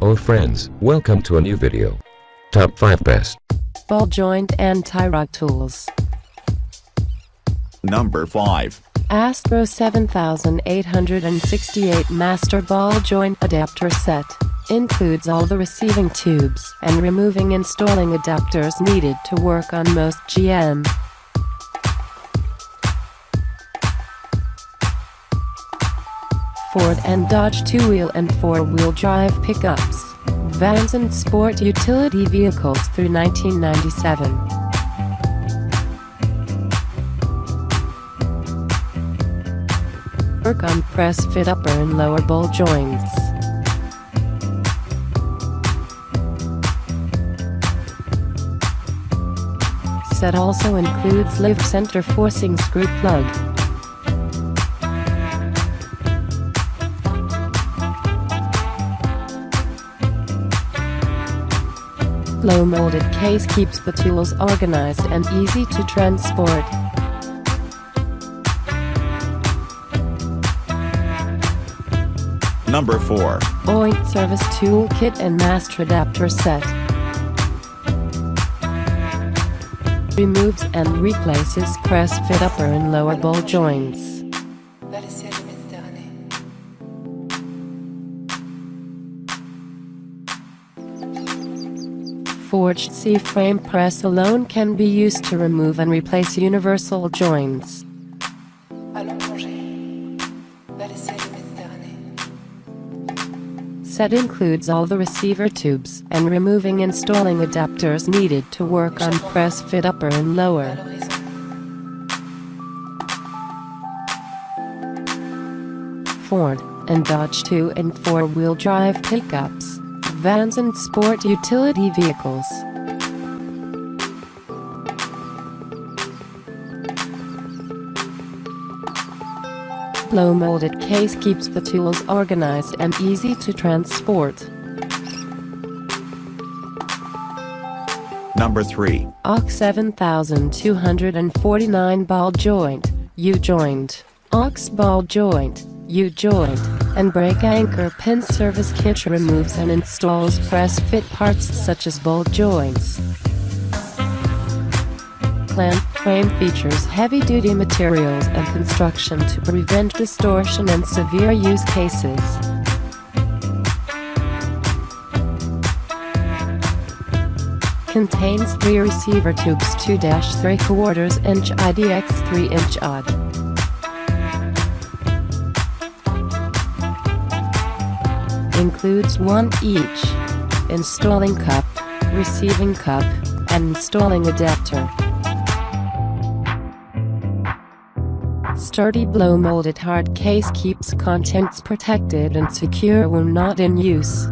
Oh friends, welcome to a new video. Top 5 best ball joint and tie rod tools. Number 5. Astro 7868 Master Ball Joint Adapter Set. Includes all the receiving tubes and removing installing adapters needed to work on most GM. Ford and Dodge 2-wheel and 4-wheel drive pickups, vans and sport utility vehicles through 1997. Work on press fit upper and lower ball joints. Set also includes lift center forcing screw plug. Blow molded case keeps the tools organized and easy to transport. Number 4. Oint service tool kit and master adapter set. Removes and replaces press fit upper and lower ball joints. Forged C-frame press alone can be used to remove and replace universal joints. Set includes all the receiver tubes and removing installing adapters needed to work on press fit upper and lower. Ford and Dodge 2 and 4-wheel drive pickups, vans and sport utility vehicles. Blow molded case keeps the tools organized and easy to transport. Number 3. AUX 7249 ball joint, U-joint, AUX ball joint, U-joint, and brake anchor pin service kit removes and installs press fit parts such as ball joints. Clamp frame features heavy-duty materials and construction to prevent distortion and severe use cases. Contains 3 receiver tubes 2-3/4 inch IDX 3-inch odd. Includes 1 each installing cup, receiving cup, and installing adapter. Sturdy blow molded hard case keeps contents protected and secure when not in use.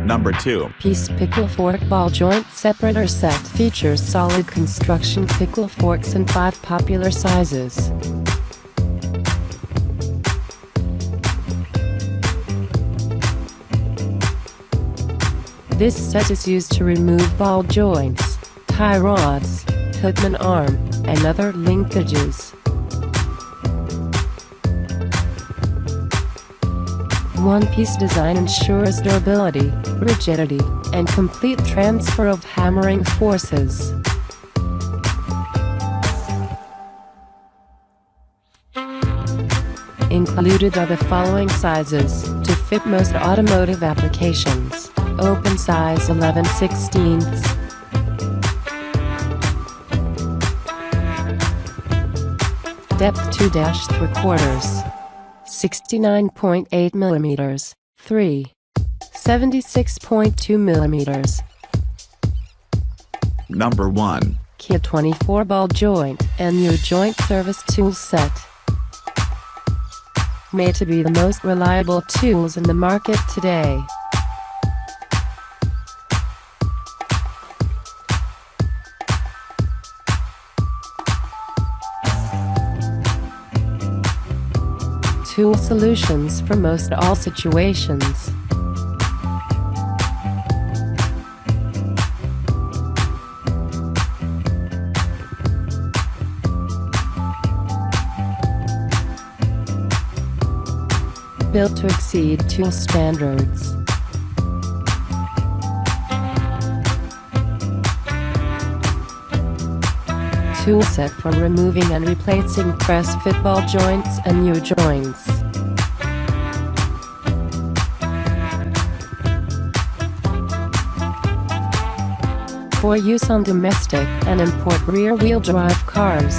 Number 2. Piece pickle fork ball joint separator set features solid construction pickle forks in 5 popular sizes. This set is used to remove ball joints, tie rods, hookman arm, and other linkages. One-piece design ensures durability, rigidity, and complete transfer of hammering forces. Included are the following sizes, to fit most automotive applications. Open size 11/16. Depth 2-3/4. 69.8 mm. 3. 76.2 mm. Number 1. Kia 24 ball joint and U-joint service tool set. Made to be the most reliable tools in the market today. Tool solutions for most all situations. built to exceed tool standards. Tool set for removing and replacing press fit ball joints and U-joints. For use on domestic and import rear-wheel drive cars.